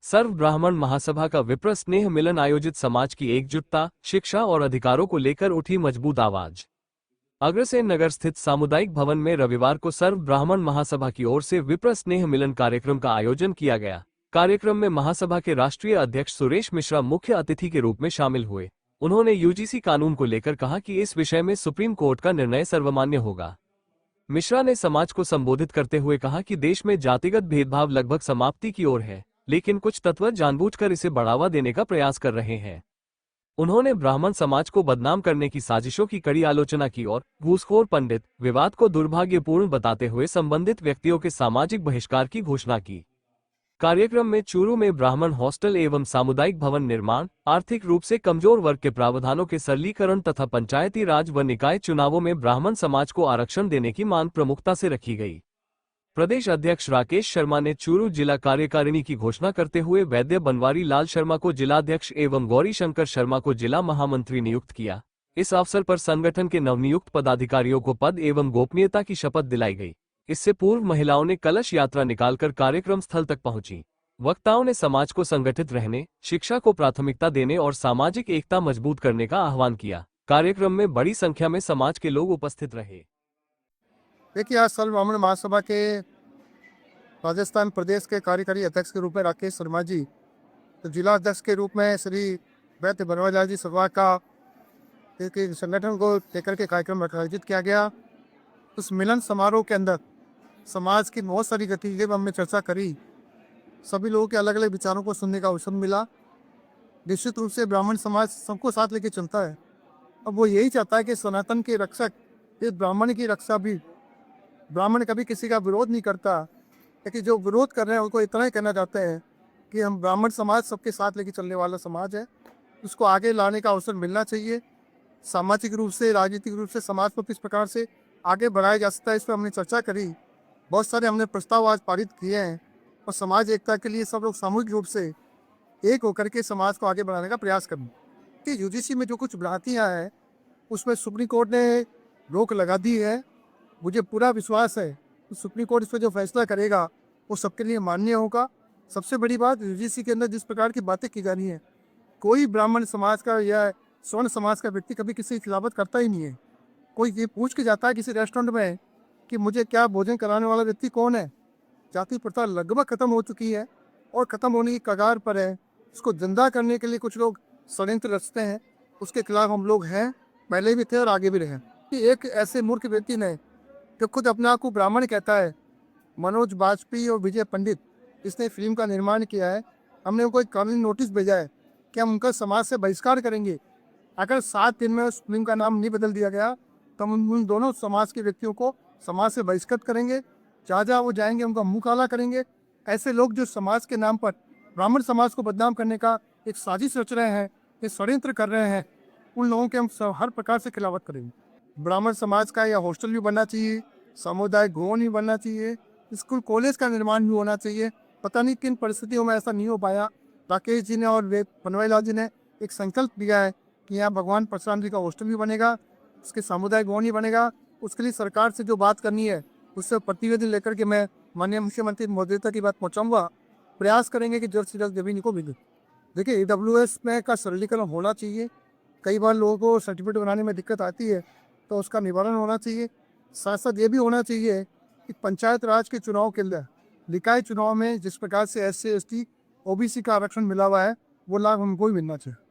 सर्व ब्राह्मण महासभा का विप्र स्नेह मिलन आयोजित समाज की एकजुटता, शिक्षा और अधिकारों को लेकर उठी मजबूत आवाज। अग्रसेन नगर स्थित सामुदायिक भवन में रविवार को सर्व ब्राह्मण महासभा की ओर से विप्र स्नेह मिलन कार्यक्रम का आयोजन किया गया। कार्यक्रम में महासभा के राष्ट्रीय अध्यक्ष सुरेश मिश्रा मुख्य अतिथि के रूप में शामिल हुए। उन्होंने यूजीसी कानून को लेकर कहा कि इस विषय में सुप्रीम कोर्ट का निर्णय सर्वमान्य होगा। मिश्रा ने समाज को संबोधित करते हुए कहा कि देश में जातिगत भेदभाव लगभग समाप्ति की ओर है, लेकिन कुछ तत्व जानबूझकर इसे बढ़ावा देने का प्रयास कर रहे हैं। उन्होंने ब्राह्मण समाज को बदनाम करने की साजिशों की कड़ी आलोचना की और घूसखोर पंडित विवाद को दुर्भाग्यपूर्ण बताते हुए संबंधित व्यक्तियों के सामाजिक बहिष्कार की घोषणा की। कार्यक्रम में चूरू में ब्राह्मण हॉस्टल एवं सामुदायिक भवन निर्माण, आर्थिक रूप से कमजोर वर्ग के प्रावधानों के सरलीकरण तथा पंचायती राज व निकाय चुनावों में ब्राह्मण समाज को आरक्षण देने की मांग प्रमुखता से रखी गई। प्रदेश अध्यक्ष राकेश शर्मा ने चूरू जिला कार्यकारिणी की घोषणा करते हुए वैद्य बनवारी लाल शर्मा को जिलाध्यक्ष एवं गौरी शंकर शर्मा को जिला महामंत्री नियुक्त किया। इस अवसर पर संगठन के नवनियुक्त पदाधिकारियों को पद एवं गोपनीयता की शपथ दिलाई गई। इससे पूर्व महिलाओं ने कलश यात्रा निकालकर कार्यक्रम स्थल तक पहुंची। वक्ताओं ने समाज को संगठित रहने, शिक्षा को प्राथमिकता देने और सामाजिक एकता मजबूत करने का आह्वान किया। कार्यक्रम में बड़ी संख्या में समाज के लोग उपस्थित रहे। देखिए, आज सर्व ब्राह्मण महासभा के राजस्थान प्रदेश के कार्यकारी अध्यक्ष के रूप में राकेश शर्मा जी, तो जिला अध्यक्ष के रूप में श्री वैद्य बनवारी लाल जी सभा का एक संगठन को लेकर के कार्यक्रम आयोजित किया गया। उस मिलन समारोह के अंदर समाज की बहुत सारी गतिविधियों पर हमने चर्चा करी। सभी लोगों के अलग अलग विचारों को सुनने का अवसर मिला। निश्चित रूप से ब्राह्मण समाज सबको साथ लेके चलता है। अब वो यही चाहता है कि सनातन के रक्षक इस ब्राह्मण की रक्षा भी, ब्राह्मण कभी किसी का विरोध नहीं करता, लेकिन जो विरोध कर रहे हैं उनको इतना ही कहना चाहते हैं कि हम ब्राह्मण समाज सबके साथ लेके चलने वाला समाज है, उसको आगे लाने का अवसर मिलना चाहिए। सामाजिक रूप से, राजनीतिक रूप से समाज को किस प्रकार से आगे बढ़ाया जा सकता है, इस पर हमने चर्चा करी। बहुत सारे हमने प्रस्ताव आज पारित किए हैं और समाज एकता के लिए सब लोग सामूहिक रूप से एक होकर के समाज को आगे बढ़ाने का प्रयास करें। कि यूजीसी में जो कुछ भ्रांतियाँ हैं उसमें सुप्रीम कोर्ट ने रोक लगा दी है। मुझे पूरा विश्वास है कि सुप्रीम कोर्ट इस पर जो फैसला करेगा वो सबके लिए मान्य होगा। सबसे बड़ी बात, यूजीसी के अंदर जिस प्रकार की बातें की जा रही हैं, कोई ब्राह्मण समाज का या स्वर्ण समाज का व्यक्ति कभी किसी की खिलाफत करता ही नहीं है। कोई ये पूछ के जाता है किसी रेस्टोरेंट में कि मुझे क्या भोजन कराने वाला व्यक्ति कौन है। जाति प्रथा लगभग खत्म हो चुकी है और खत्म होने की कगार पर है। इसको जिंदा करने के लिए कुछ लोग षड्यंत्र रचते हैं, उसके खिलाफ हम लोग हैं, पहले भी थे और आगे भी रहे। कि एक ऐसे मूर्ख व्यक्ति ने जो खुद अपने आप को ब्राह्मण कहता है, मनोज बाजपेयी और विजय पंडित, इसने फिल्म का निर्माण किया है। हमने उनको एक कानूनी नोटिस भेजा है कि हम उनका समाज से बहिष्कार करेंगे। अगर 7 दिन में उस फिल्म का नाम नहीं बदल दिया गया तो हम उन दोनों समाज के व्यक्तियों को समाज से बहिष्कृत करेंगे। जहाँ जहाँ वो जाएंगे उनका मुंह काला करेंगे। ऐसे लोग जो समाज के नाम पर ब्राह्मण समाज को बदनाम करने का एक साजिश रच रहे हैं, एक षड्यंत्र कर रहे हैं, उन लोगों के हम हर प्रकार से खिलाफत करेंगे। ब्राह्मण समाज का या हॉस्टल भी बनना चाहिए, सामुदायिक भवन भी बनना चाहिए, स्कूल कॉलेज का निर्माण भी होना चाहिए। पता नहीं किन परिस्थितियों में ऐसा नहीं हो पाया। राकेश जी ने और बनवारी लाल जी ने एक संकल्प लिया है कि यहाँ भगवान परशुराम जी का हॉस्टल भी बनेगा, उसके सामुदायिक भवन ही बनेगा। उसके लिए सरकार से जो बात करनी है उससे प्रतिवेदन लेकर के मैं माननीय मुख्यमंत्री महोदय की बात पहुँचाऊँगा। प्रयास करेंगे कि जल्द से जल्द जमीन को मिले। देखिए, AWS में का सरलीकरण होना चाहिए। कई बार लोगों को सर्टिफिकेट बनाने में दिक्कत आती है, तो उसका निवारण होना चाहिए। साथ साथ ये भी होना चाहिए कि पंचायत राज के चुनाव के अंदर, निकाय चुनाव में जिस प्रकार से SC ST OBC का आरक्षण मिला हुआ है, वो लाभ हमको ही मिलना चाहिए।